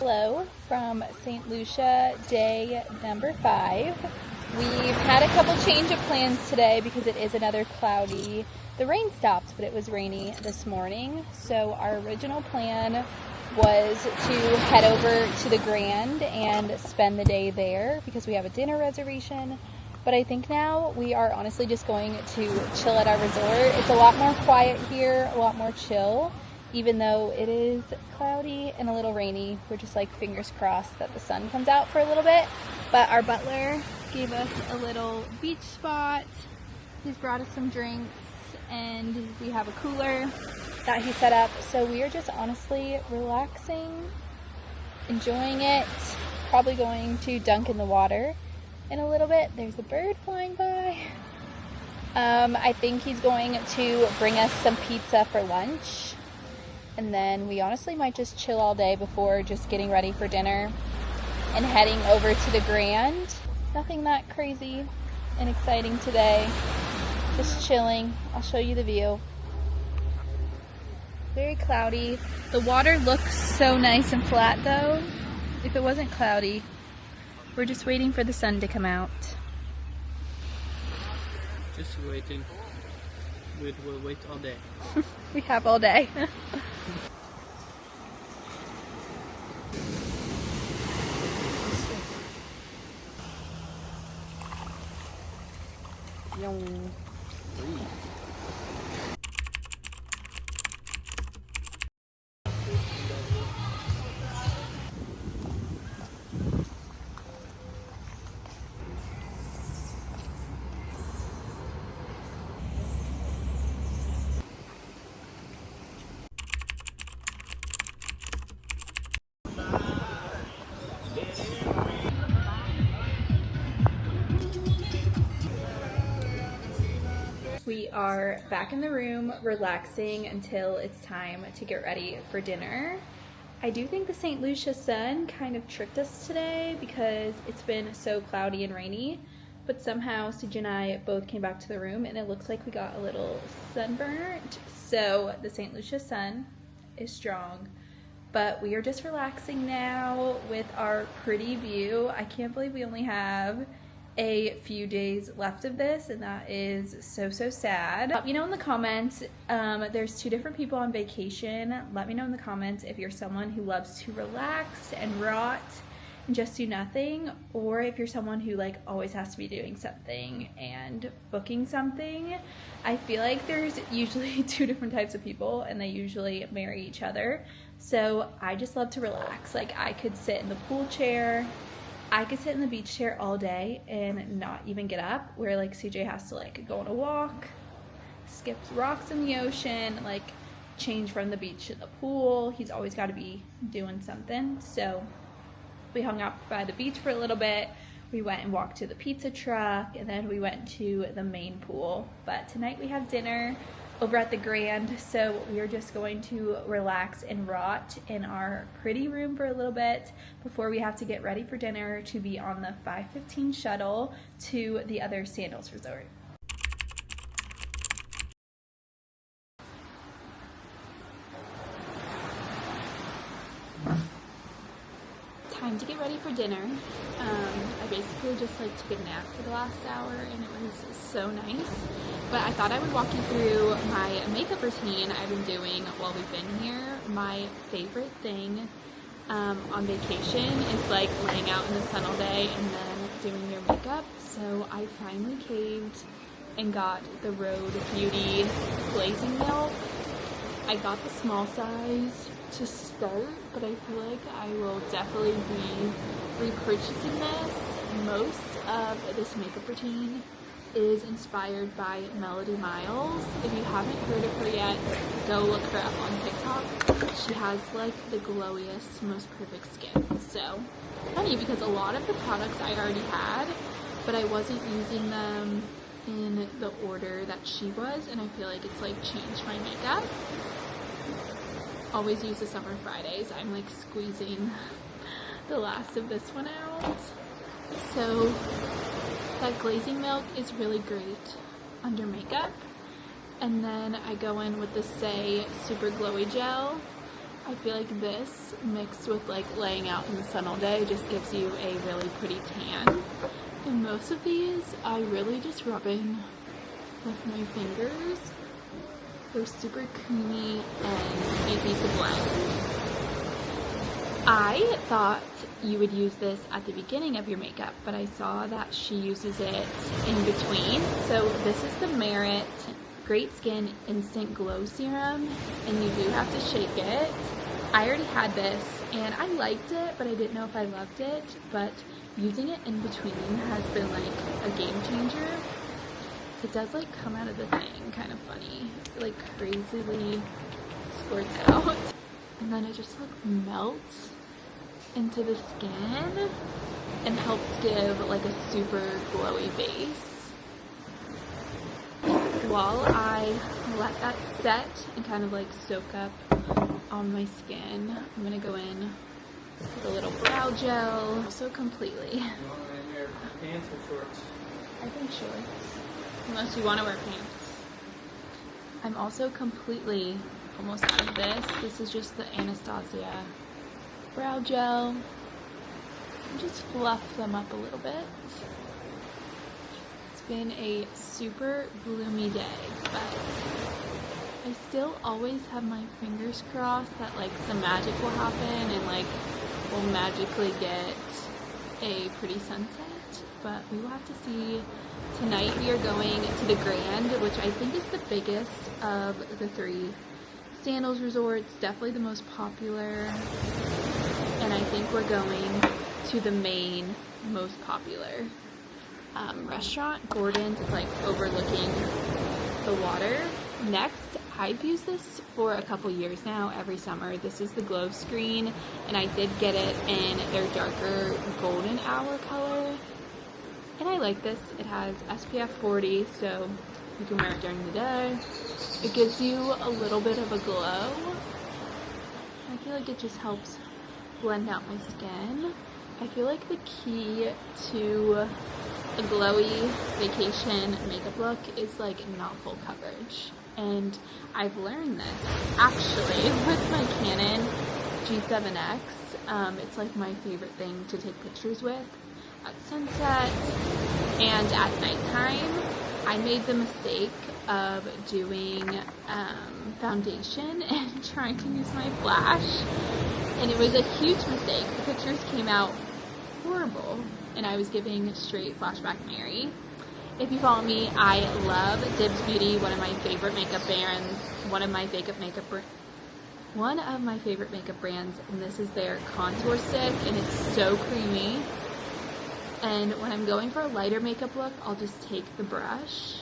hello from Saint Lucia, day number 5. We've had a couple change of plans today because it is another cloudy. The rain stopped, but it was rainy this morning. So our original plan was to head over to the Grande and spend the day there because we have a dinner reservation. But I think now we are honestly just going to chill at our resort. It's a lot more quiet here, a lot more chill. Even though it is cloudy and a little rainy, we're just like fingers crossed that the sun comes out for a little bit. But our butler gave us a little beach spot. He's brought us some drinks and we have a cooler that he set up. So we are just honestly relaxing, enjoying it, probably going to dunk in the water in a little bit. There's a bird flying by. I think he's going to bring us some pizza for lunch. And then we honestly might just chill all day before just getting ready for dinner and heading over to the Grande. Nothing that crazy and exciting today. Just chilling. I'll show you the view. Very cloudy. The water looks so nice and flat though. If it wasn't cloudy, we're just waiting for the sun to come out. Just waiting. We'll wait all day. We have all day. We are back in the room relaxing until it's time to get ready for dinner. I do think the Saint Lucia sun kind of tricked us today because it's been so cloudy and rainy, but somehow CJ and I both came back to the room and it looks like we got a little sunburnt. So the Saint Lucia sun is strong, but we are just relaxing now with our pretty view. I can't believe we only have a few days left of this, and that is so sad. Let me know in the comments. There's 2 different people on vacation. Let me know in the comments if you're someone who loves to relax and rot and just do nothing, or if you're someone who like always has to be doing something and booking something. I feel like there's usually 2 different types of people and they usually marry each other. So I just love to relax. Like I could sit in the pool chair, I could sit in the beach chair all day and not even get up, where like CJ has to like go on a walk, skip rocks in the ocean, like change from the beach to the pool. He's always got to be doing something. So we hung out by the beach for a little bit. We went and walked to the pizza truck and then we went to the main pool. But tonight we have dinner over at the Grande, so we are just going to relax and rot in our pretty room for a little bit before we have to get ready for dinner to be on the 5:15 shuttle to the other Sandals resort. Time to get ready for dinner. I basically just like took a nap for the last hour and it was so nice. But I thought I would walk you through my makeup routine I've been doing while we've been here. My favorite thing on vacation is like laying out in the sun all day and then doing your makeup. So I finally caved and got the Road Beauty Glazing Milk. I got the small size to start, but I feel like I will definitely be repurchasing this. Most of this makeup routine is inspired by Melody Miles. If you haven't heard of her yet, go look her up on TikTok. She has like the glowiest, most perfect skin. So funny because a lot of the products I already had, but I wasn't using them in the order that she was, and I feel like it's like changed my makeup. Always use the Summer Fridays. I'm like squeezing the last of this one out. So that glazing milk is really great under makeup. And then I go in with the Say Super Glowy Gel. I feel like this mixed with like laying out in the sun all day just gives you a really pretty tan. And most of these I really just rub in with my fingers. They're super creamy and easy to blend. I thought you would use this at the beginning of your makeup, but I saw that she uses it in between. So this is the Merit Great Skin Instant Glow Serum, and you do have to shake it. I already had this and I liked it, but I didn't know if I loved it, but using it in between has been like a game changer. It does like come out of the thing kind of funny. It like crazily squirts out. And then it just like melts into the skin and helps give like a super glowy base. While I let that set and kind of like soak up on my skin, I'm gonna go in with a little brow gel. Also completely. You want to wear pants or shorts? I think shorts. Unless you want to wear pants. I'm also completely almost out of this. This is just the Anastasia brow gel. And just fluff them up a little bit. It's been a super gloomy day, but I still always have my fingers crossed that like some magic will happen and like we'll magically get a pretty sunset, but we will have to see. Tonight we are going to the Grande, which I think is the biggest of the three Sandals resorts, definitely the most popular, and I think we're going to the main, most popular restaurant, Gordon's. It's like overlooking the water. Next, I've used this for a couple years now, every summer. This is the glow screen, and I did get it in their darker golden hour color. And I like this. It has SPF 40, so you can wear it during the day. It gives you a little bit of a glow. I feel like it just helps blend out my skin. I feel like the key to a glowy vacation makeup look is like not full coverage. And I've learned this actually with my Canon G7X. It's like my favorite thing to take pictures with at sunset and at nighttime. I made the mistake of doing foundation and trying to use my flash, and it was a huge mistake. The pictures came out horrible and I was giving straight flashback Mary. If you follow me, I love Dibs Beauty, one of my favorite makeup brands, one of my favorite makeup brands, and this is their contour stick, and it's so creamy. And when I'm going for a lighter makeup look, I'll just take the brush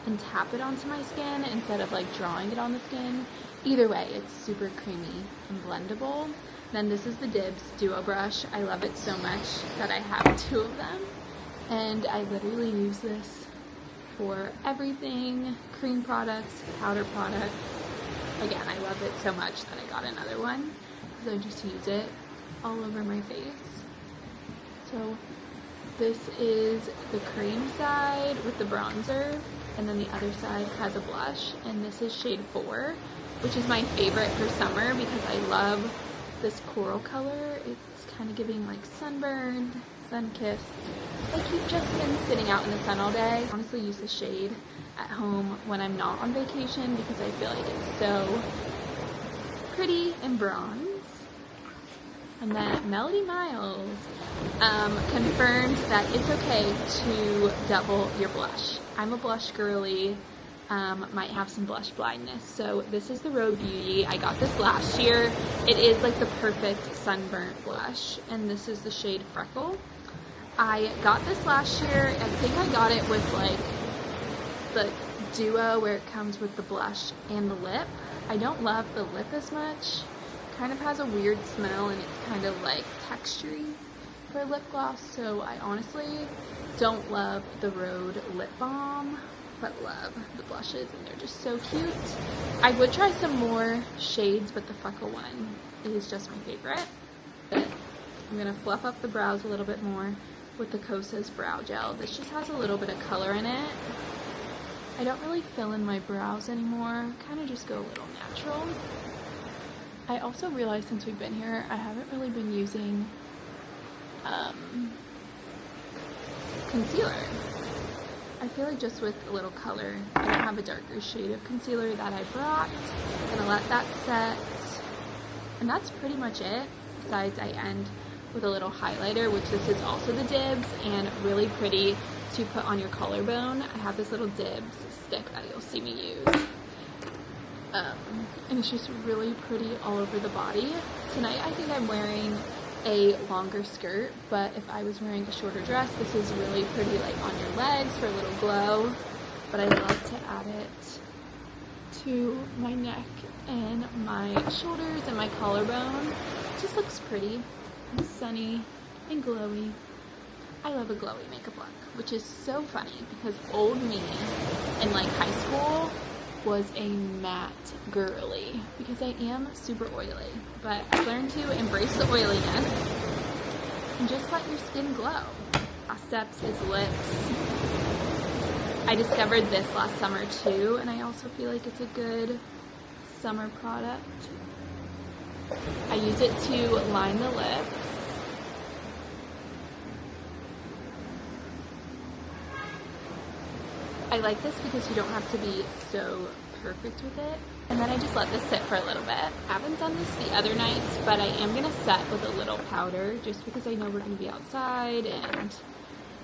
and tap it onto my skin instead of like drawing it on the skin. Either way, it's super creamy and blendable. Then this is the Dibs Duo Brush. I love it so much that I have 2 of them. And I literally use this for everything. Cream products, powder products. Again, I love it so much that I got another one, because I just use it all over my face. So this is the cream side with the bronzer, and then the other side has a blush, and this is shade 4, which is my favorite for summer because I love this coral color. It's kind of giving like sunburned, sun-kissed. Like you've just been sitting out in the sun all day. I honestly use this shade at home when I'm not on vacation because I feel like it's so pretty and bronze. And then Melody Miles confirmed that it's okay to double your blush. I'm a blush girly, might have some blush blindness. So this is the Rogue Beauty. I got this last year. It is like the perfect sunburnt blush, and this is the shade Freckle. I got this last year. I think I got it with like the duo where it comes with the blush and the lip. I don't love the lip as much. Kind of has a weird smell, and it's kind of like textury for lip gloss, so I honestly don't love the Rhode lip balm, but love the blushes, and they're just so cute. I would try some more shades, but the Freckle one is just my favorite. I'm gonna fluff up the brows a little bit more with the Kosas brow gel. This just has a little bit of color in it. I don't really fill in my brows anymore, kind of just go a little natural. I also realized since we've been here, I haven't really been using concealer. I feel like just with a little color, I don't have a darker shade of concealer that I brought. I'm gonna let that set. And that's pretty much it. Besides, I end with a little highlighter, which this is also the Dibs, and really pretty to put on your collarbone. I have this little Dibs stick that you'll see me use. And it's just really pretty all over the body. Tonight I think I'm wearing a longer skirt, but if I was wearing a shorter dress, this is really pretty like on your legs for a little glow. But I love to add it to my neck and my shoulders and my collarbone. It just looks pretty and sunny and glowy. I love a glowy makeup look, which is so funny because old me in like high school was a matte girly because I am super oily, but I've learned to embrace the oiliness and just let your skin glow. Last steps is lips. I discovered this last summer too, and I also feel like it's a good summer product. I use it to line the lips. I like this because you don't have to be so perfect with it. And then I just let this sit for a little bit. I haven't done this the other nights, but I am gonna set with a little powder just because I know we're gonna be outside and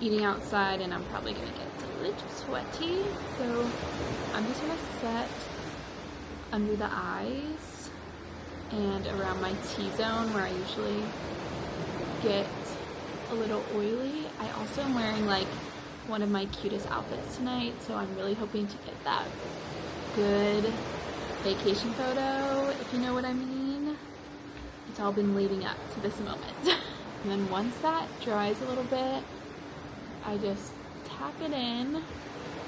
eating outside and I'm probably gonna get a little sweaty. So I'm just gonna set under the eyes and around my T-zone where I usually get a little oily. I also am wearing like one of my cutest outfits tonight, so I'm really hoping to get that good vacation photo, if you know what I mean. It's all been leading up to this moment. And then once that dries a little bit, I just tap it in.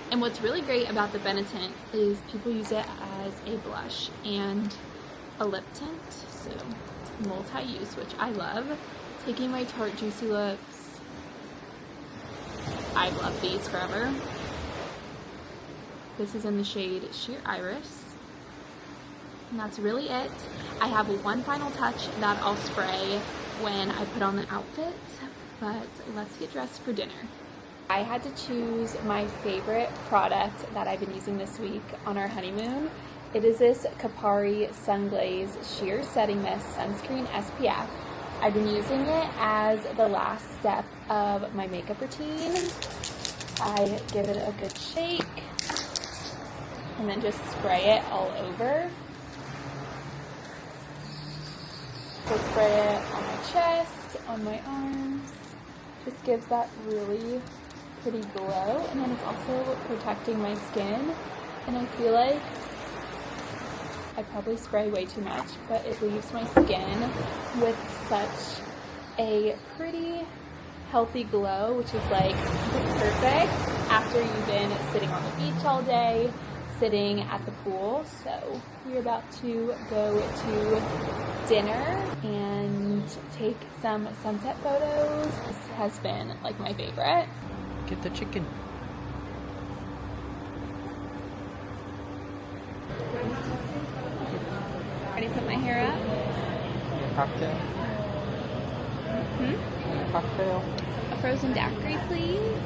And what's really great about the Benetint is people use it as a blush and a lip tint, so it's multi-use, which I love. Taking my Tarte Juicy Lips, I've loved these forever. This is in the shade Sheer Iris. And that's really it. I have one final touch that I'll spray when I put on the outfit, but let's get dressed for dinner. I had to choose my favorite product that I've been using this week on our honeymoon. It is this Kapari Sun Glaze Sheer Setting Mist Sunscreen SPF. I've been using it as the last step of my makeup routine. I give it a good shake and then just spray it all over. So spray it on my chest, on my arms. Just gives that really pretty glow, and then it's also protecting my skin. And I feel like I probably spray way too much, but it leaves my skin with such a pretty healthy glow, which is like perfect after you've been sitting on the beach all day, sitting at the pool. So we're about to go to dinner and take some sunset photos. This has been like my favorite. Get the chicken. Ready to put my hair up? Cocktail. Cocktail. A frozen daiquiri, please.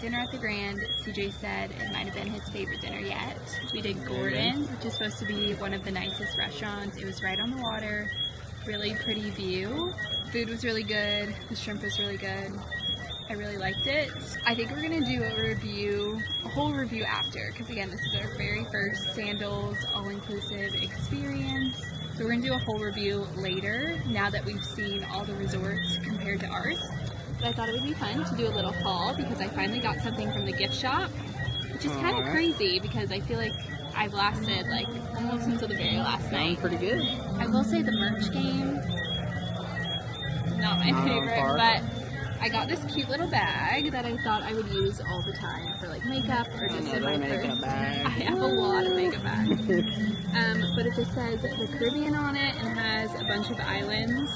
dinner at the Grand. CJ said it might have been his favorite dinner yet. We did Gordon's, which is supposed to be one of the nicest restaurants. It was right on the water, really pretty view. Food was really good, the shrimp was really good. I really liked it. I think we're gonna do a whole review after, because again, this is our very first Sandals all-inclusive experience. So we're gonna do a whole review later, now that we've seen all the resorts compared to ours. But I thought it would be fun to do a little haul because I finally got something from the gift shop, which is kind of crazy because I feel like I've lasted like almost until the very last night. Pretty good. I will say the merch game, not my favorite, but I got this cute little bag that I thought I would use all the time for like makeup or just in my purse. I have a lot of makeup bags. But it just says the Caribbean on it and has a bunch of islands.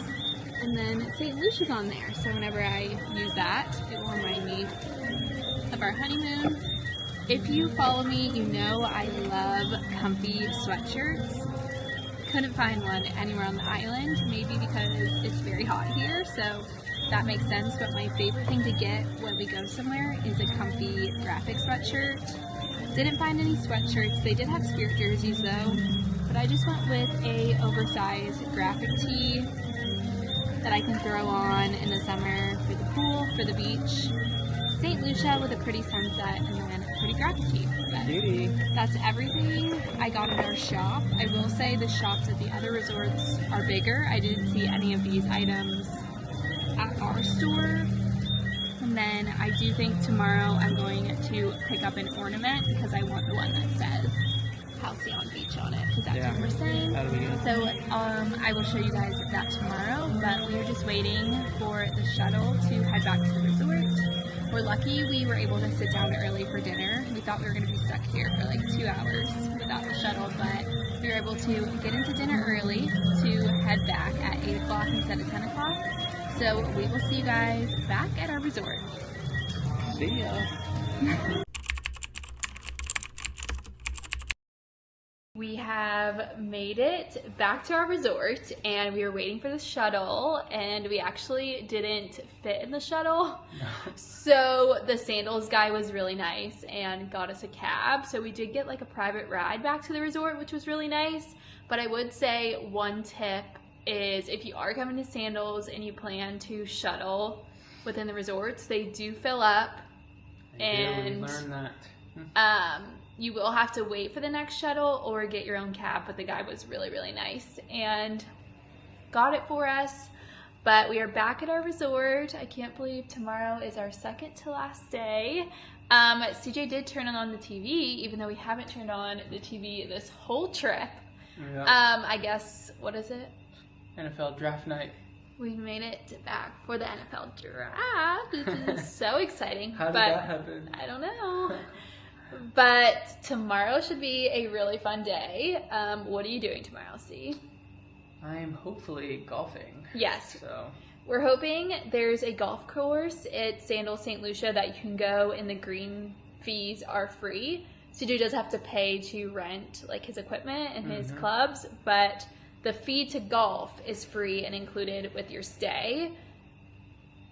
And then Saint Lucia's on there. So whenever I use that, it will remind me of our honeymoon. If you follow me, you know I love comfy sweatshirts. Couldn't find one anywhere on the island, maybe because it's very hot here. So that makes sense, but my favorite thing to get when we go somewhere is a comfy graphic sweatshirt. Didn't find any sweatshirts. They did have spirit jerseys though, but I just went with a oversized graphic tee that I can throw on in the summer for the pool, for the beach. Saint Lucia with a pretty sunset and then a pretty graphic tee. That's everything I got in our shop. I will say the shops at the other resorts are bigger. I didn't see any of these items at our store. And then I do think tomorrow I'm going to pick up an ornament because I want the one that says Halcyon Beach on it, because that's what we're saying. That'll be good. So I will show you guys that tomorrow, but we are just waiting for the shuttle to head back to the resort. We're lucky we were able to sit down early for dinner. We thought we were going to be stuck here for like 2 hours without the shuttle, but we were able to get into dinner early to head back at 8 o'clock instead of 10 o'clock. So we will see you guys back at our resort. See ya. We have made it back to our resort and we were waiting for the shuttle and we actually didn't fit in the shuttle. So the Sandals guy was really nice and got us a cab. So we did get like a private ride back to the resort, which was really nice. But I would say one tip is if you are coming to Sandals and you plan to shuttle within the resorts, they do fill up. And learn that. You will have to wait for the next shuttle or get your own cab, but the guy was really, really nice and got it for us. But we are back at our resort. I can't believe tomorrow is our second to last day. CJ did turn on the TV, even though we haven't turned on the TV this whole trip. Yeah. I guess, what is it? NFL draft night. We made it back for the NFL draft, which is so exciting. How did that happen? I don't know. But tomorrow should be a really fun day. What are you doing tomorrow, C? I'm hopefully golfing. Yes. So we're hoping there's a golf course at Sandals St. Lucia that you can go and the green fees are free. CJ does have to pay to rent like his equipment and his clubs, but the fee to golf is free and included with your stay.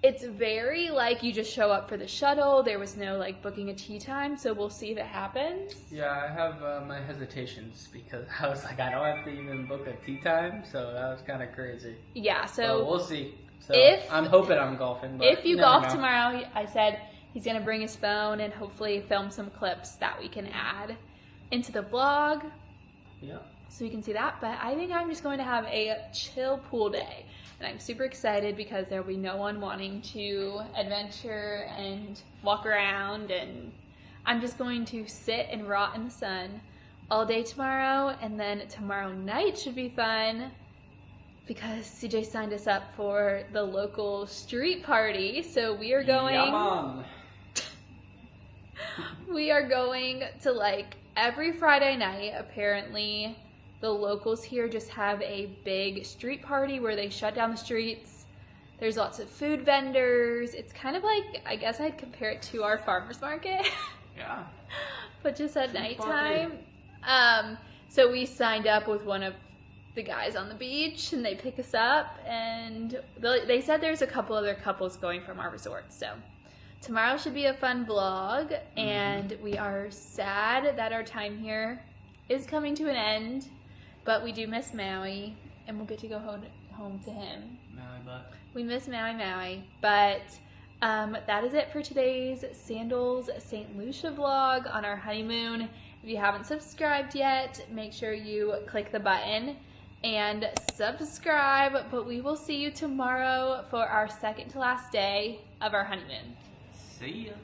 It's very like you just show up for the shuttle. There was no like booking a tee time, so we'll see if it happens. yeah, I have my hesitations because I was like, I don't have to even book a tee time, so that was kind of crazy. Yeah, so we'll see. So if I'm hoping I'm golfing. But if you never golf know. tomorrow, I said he's gonna bring his phone and hopefully film some clips that we can add into the vlog. Yeah. So you can see that, but I think I'm just going to have a chill pool day. And I'm super excited because there will be no one wanting to adventure and walk around, and I'm just going to sit and rot in the sun all day tomorrow, and then tomorrow night should be fun because CJ signed us up for the local street party. So we are going, we are going to like every Friday night apparently. The locals here just have a big street party where they shut down the streets. There's lots of food vendors. It's kind of like, I guess I'd compare it to our farmer's market. Yeah. But just at nighttime. So we signed up with one of the guys on the beach and they pick us up, and they said there's a couple other couples going from our resort. So Tomorrow should be a fun vlog, and we are sad that our time here is coming to an end, but we do miss Maui, and we'll get to go home to him. Maui butt. We miss Maui, but that is it for today's Sandals St. Lucia vlog on our honeymoon. If you haven't subscribed yet, make sure you click the button and subscribe, but we will see you tomorrow for our second to last day of our honeymoon. See ya.